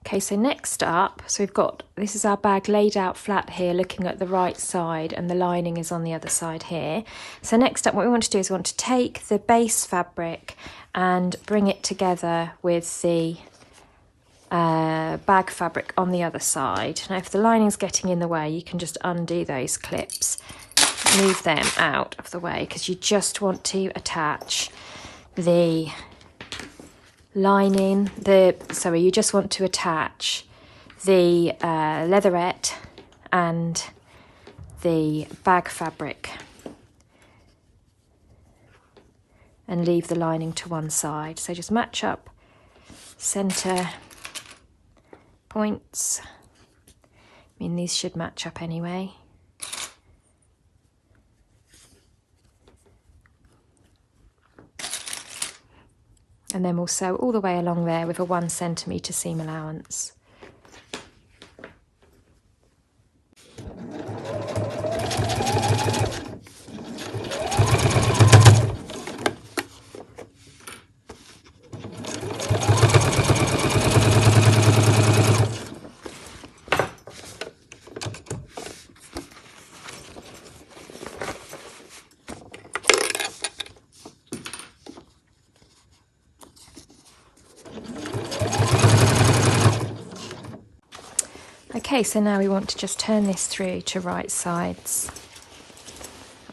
Okay, so next up, so we've got, this is our bag laid out flat here, looking at the right side, and the lining is on the other side here. So next up, what we want to do is we want to take the base fabric and bring it together with the bag fabric on the other side. Now, if the lining's getting in the way, you can just undo those clips, move them out of the way, because you just want to attach the lining, you just want to attach the leatherette and the bag fabric and leave the lining to one side. So just match up centre points. I mean, these should match up anyway. And then we'll sew all the way along there with a 1 centimetre seam allowance. Okay, so now we want to just turn this through to right sides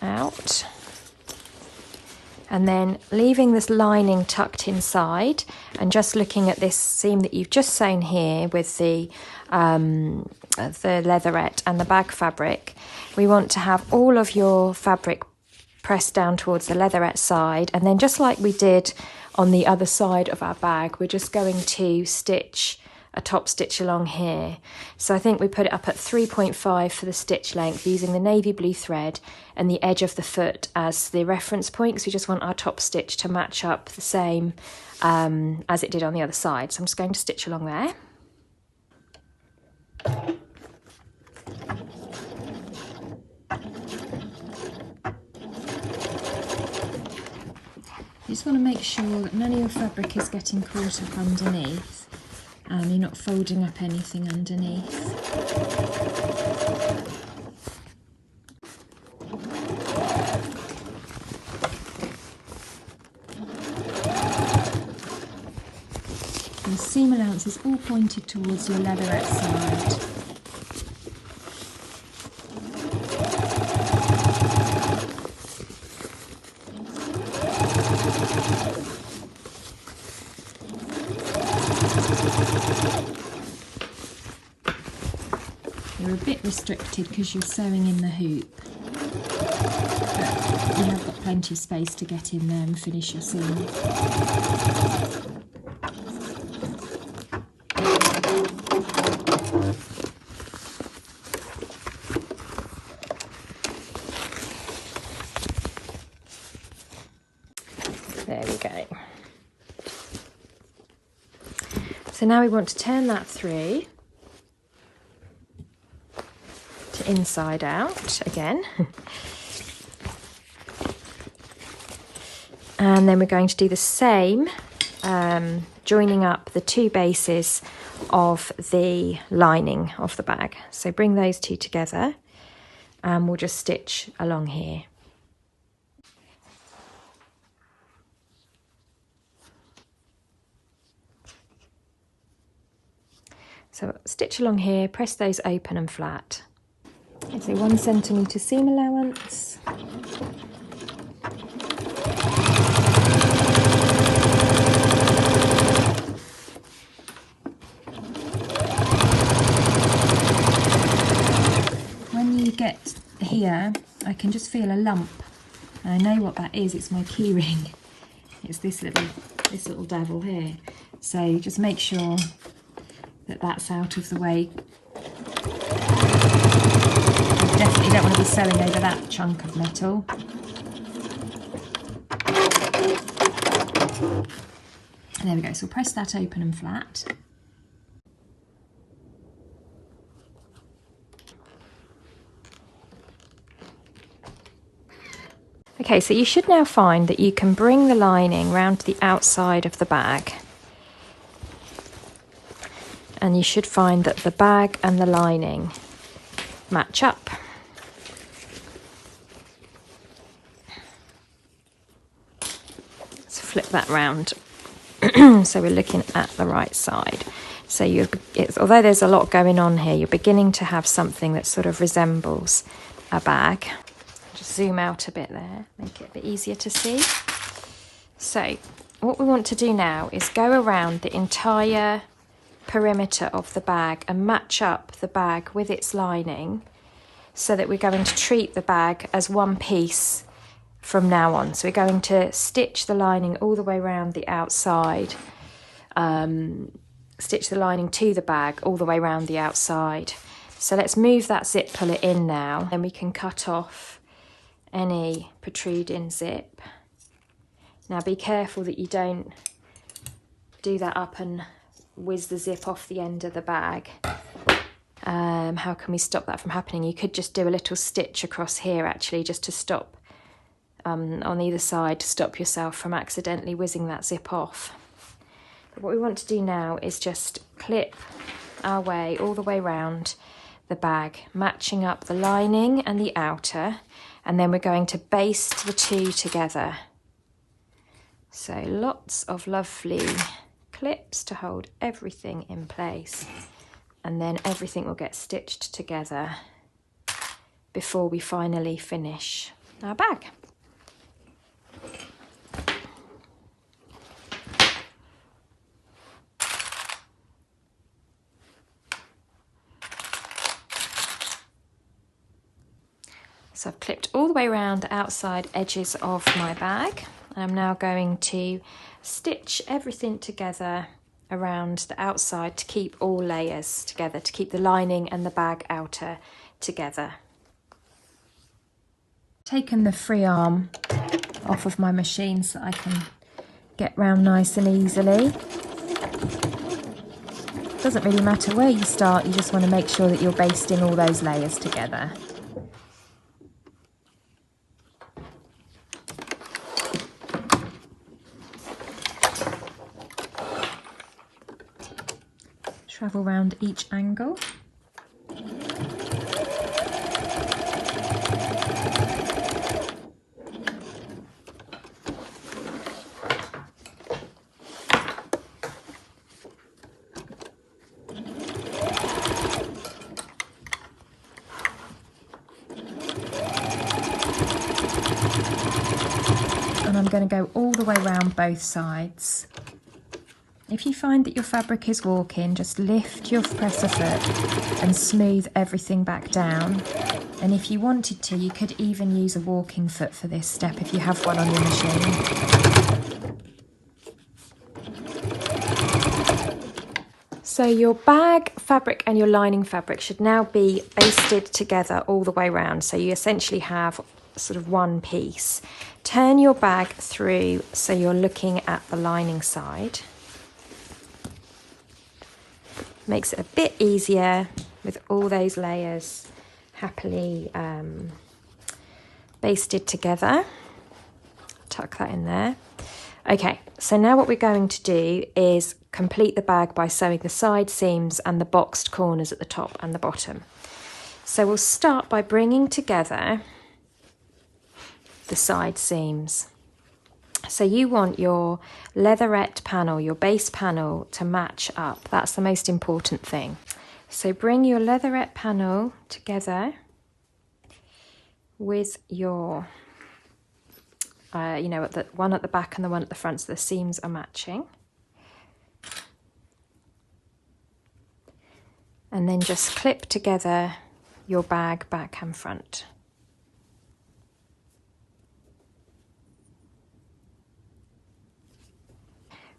out, and then leaving this lining tucked inside and just looking at this seam that you've just sewn here with the leatherette and the bag fabric. We want to have all of your fabric pressed down towards the leatherette side, and then just like we did on the other side of our bag, we're just going to stitch a top stitch along here. So I think we put it up at 3.5 for the stitch length, using the navy blue thread and the edge of the foot as the reference point, because we just want our top stitch to match up the same as it did on the other side. So I'm just going to stitch along there. You just want to make sure that none of your fabric is getting caught up underneath. You're not folding up anything underneath. And the seam allowance is all pointed towards your leatherette side. You're a bit restricted because you're sewing in the hoop, but you have got plenty of space to get in there and finish your seam. There we go. So now we want to turn that through to inside out again. And then we're going to do the same, joining up the two bases of the lining of the bag. So bring those two together and we'll just stitch along here. So stitch along here, press those open and flat. Okay, so 1 centimetre seam allowance. When you get here, I can just feel a lump, and I know what that is. It's my key ring. It's this little devil here. So just make sure that that's out of the way. You definitely don't want to be sewing over that chunk of metal. And there we go, so we'll press that open and flat. Okay, so you should now find that you can bring the lining round to the outside of the bag. and you should find that the bag and the lining match up. Let's flip that round so we're looking at the right side. So although there's a lot going on here, you're beginning to have something that sort of resembles a bag. Just zoom out a bit there, make it a bit easier to see. So what we want to do now is go around the entire perimeter of the bag and match up the bag with its lining, so that we're going to treat the bag as one piece from now on. So we're going to stitch the lining all the way around the outside, stitch the lining to the bag all the way around the outside. So let's move that zip puller in now, and we can cut off any protruding zip. Now be careful that you don't do that up and whiz the zip off the end of the bag. How can we stop that from happening? You could just do a little stitch across here actually, just to stop on either side, to stop yourself from accidentally whizzing that zip off. But what we want to do now is just clip our way all the way around the bag, matching up the lining and the outer, and then we're going to baste the two together. So lots of lovely clips to hold everything in place, and then everything will get stitched together before we finally finish our bag. So I've clipped all the way around the outside edges of my bag. I'm now going to stitch everything together around the outside to keep all layers together, to keep the lining and the bag outer together. Taken the free arm off of my machine so I can get round nice and easily. Doesn't really matter where you start, you just want to make sure that you're basting all those layers together. Travel round each angle. And I'm going to go all the way around both sides. If you find that your fabric is walking, just lift your presser foot and smooth everything back down. And if you wanted to, you could even use a walking foot for this step if you have one on your machine. So your bag fabric and your lining fabric should now be basted together all the way around. So you essentially have sort of one piece. Turn your bag through so you're looking at the lining side. Makes it a bit easier with all those layers happily basted together. Tuck that in there. Okay, so now what we're going to do is complete the bag by sewing the side seams and the boxed corners at the top and the bottom. So we'll start by bringing together the side seams. So you want your leatherette panel, your base panel, to match up. That's the most important thing. So bring your leatherette panel together with your, the one at the back and the one at the front, so the seams are matching. And then just clip together your bag back and front.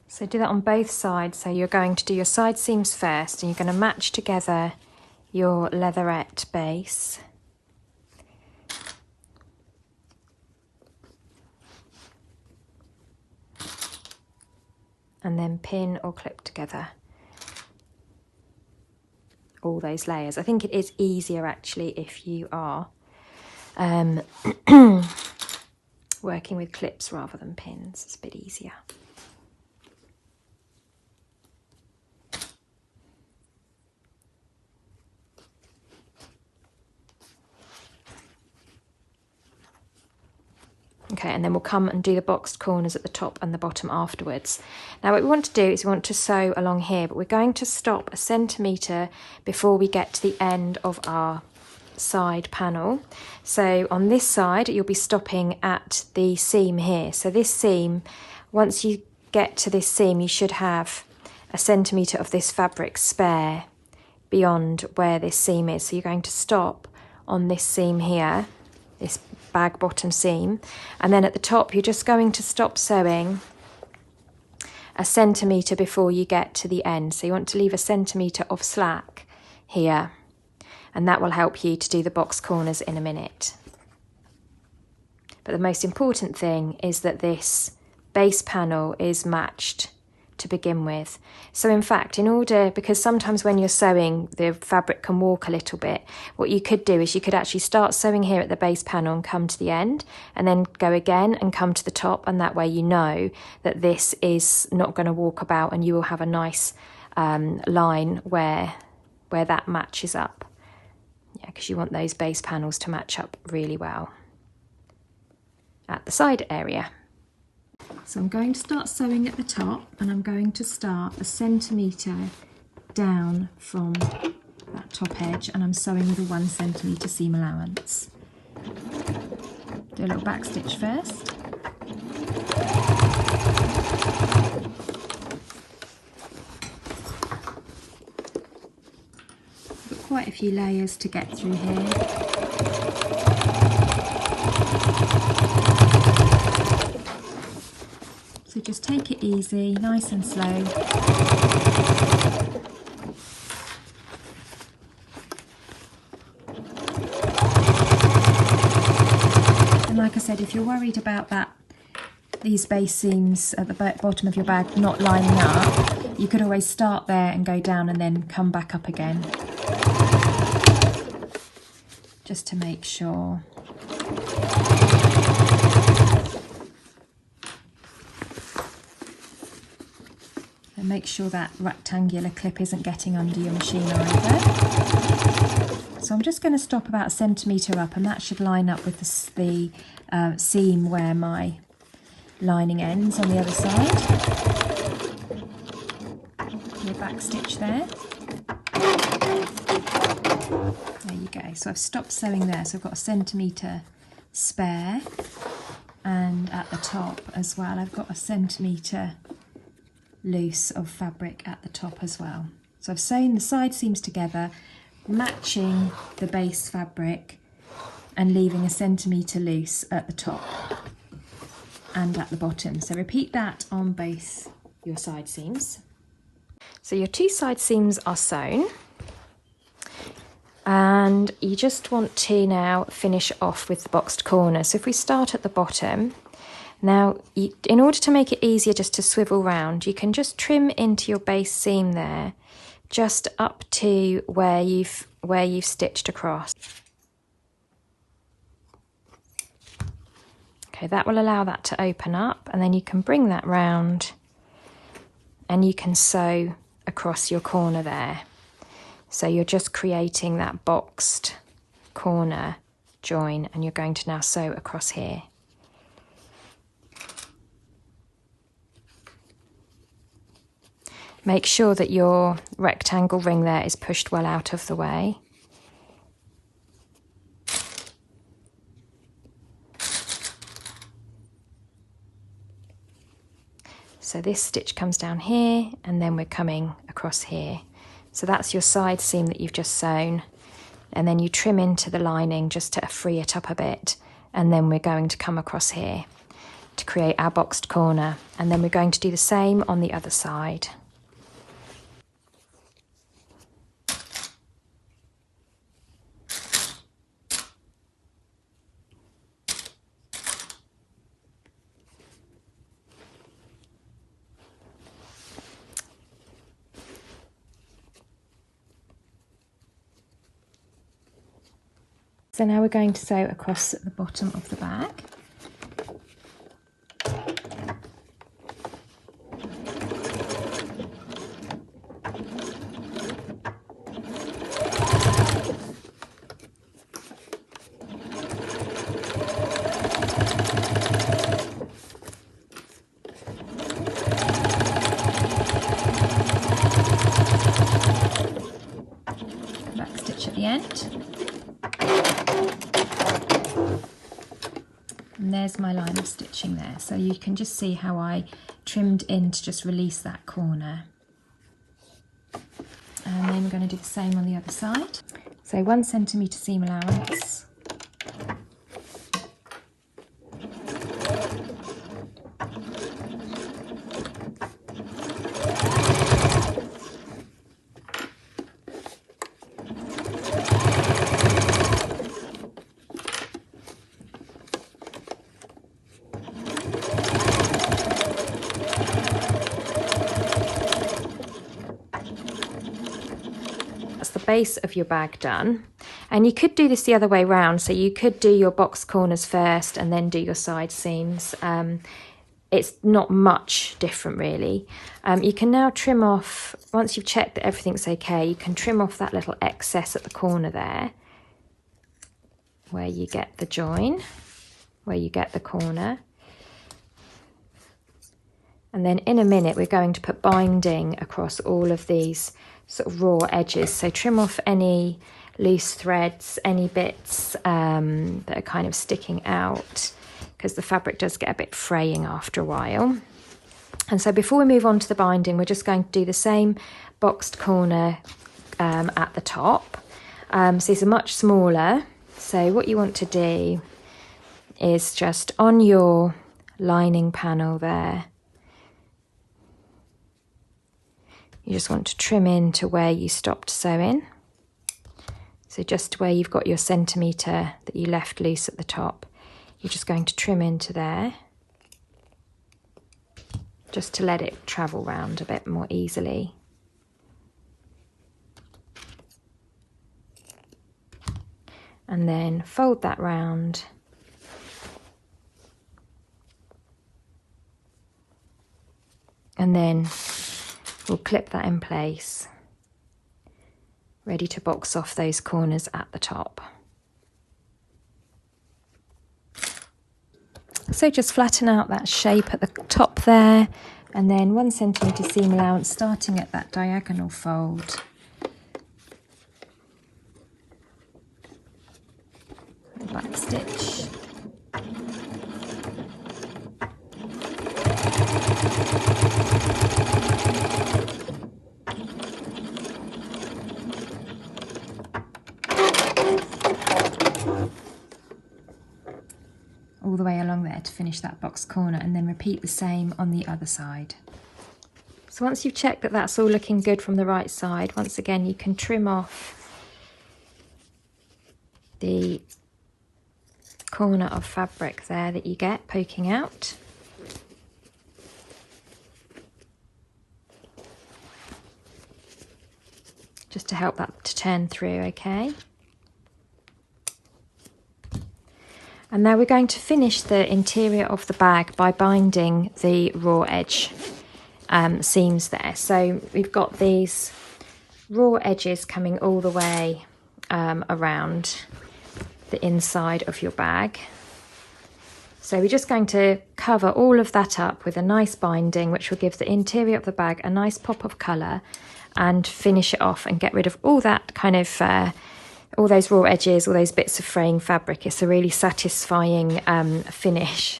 So do that on both sides. So you're going to do your side seams first, and you're going to match together your leatherette base. And then pin or clip together all those layers. I think it is easier actually if you are working with clips rather than pins. It's a bit easier. Okay, and then we'll come and do the boxed corners at the top and the bottom afterwards. Now what we want to do is we want to sew along here, but we're going to stop 1 centimetre before we get to the end of our side panel. So on this side you'll be stopping at the seam here. So this seam, once you get to this seam, you should have 1 centimetre of this fabric spare beyond where this seam is. So you're going to stop on this seam here, this bag bottom seam, and then at the top you're just going to stop sewing 1 centimetre before you get to the end. So you want to leave 1 centimetre of slack here, and that will help you to do the box corners in a minute. But the most important thing is that this base panel is matched to begin with. So in fact, in order, because sometimes when you're sewing the fabric can walk a little bit, what you could do is you could actually start sewing here at the base panel and come to the end, and then go again and come to the top, and that way you know that this is not going to walk about, and you will have a nice line where that matches up. Yeah, because you want those base panels to match up really well at the side area. So I'm going to start sewing at the top, and I'm going to start 1 centimetre down from that top edge, and I'm sewing with a 1 centimetre seam allowance. Do a little back stitch first. I've got quite a few layers to get through here. So just take it easy, nice and slow. And like I said, if you're worried about these base seams at the bottom of your bag not lining up, you could always start there and go down and then come back up again, just to make sure. And make sure that rectangular clip isn't getting under your machine either. So I'm just going to stop about 1 centimetre up, and that should line up with the seam where my lining ends on the other side. Your back stitch there. There you go. So I've stopped sewing there, so I've got 1 centimetre spare, and at the top as well I've got 1 centimetre loose of fabric at the top as well. So I've sewn the side seams together, matching the base fabric and leaving 1 centimetre loose at the top and at the bottom. So repeat that on both your side seams. So your 2 side seams are sewn, and you just want to now finish off with the boxed corner. So if we start at the bottom, now in order to make it easier just to swivel round, you can just trim into your base seam there, just up to where you've stitched across. Okay, that will allow that to open up, and then you can bring that round and you can sew across your corner there. So you're just creating that boxed corner join, and you're going to now sew across here. Make sure that your rectangle ring there is pushed well out of the way. So this stitch comes down here, and then we're coming across here. So that's your side seam that you've just sewn, and then you trim into the lining just to free it up a bit, and then we're going to come across here to create our boxed corner, and then we're going to do the same on the other side. So now we're going to sew across the bottom of the bag. there's my line of stitching there. So you can just see how I trimmed in to just release that corner. And then we're going to do the same on the other side. So 1 centimetre seam allowance. The base of your bag done, and you could do this the other way round, so you could do your box corners first and then do your side seams. It's not much different really. You can now trim off, once you've checked that everything's okay, you can trim off that little excess at the corner there where you get the join, where you get the corner. And then in a minute we're going to put binding across all of these sort of raw edges, so trim off any loose threads, any bits that are kind of sticking out, because the fabric does get a bit fraying after a while. And so before we move on to the binding, we're just going to do the same boxed corner at the top. So these are much smaller, so what you want to do is just on your lining panel there, you just want to trim in to where you stopped sewing. So just where you've got your centimetre that you left loose at the top, you're just going to trim into there, just to let it travel round a bit more easily. And then fold that round. And then we'll clip that in place, ready to box off those corners at the top. So just flatten out that shape at the top there, and then 1 centimetre seam allowance starting at that diagonal fold. Back stitch. All the way along there to finish that box corner, and then repeat the same on the other side. So once you've checked that that's all looking good from the right side, once again you can trim off the corner of fabric there that you get poking out. Just to help that to turn through, okay? And now we're going to finish the interior of the bag by binding the raw edge seams there. So we've got these raw edges coming all the way around the inside of your bag. So we're just going to cover all of that up with a nice binding, which will give the interior of the bag a nice pop of colour, and finish it off and get rid of all that kind of all those raw edges, all those bits of fraying fabric. It's a really satisfying finish.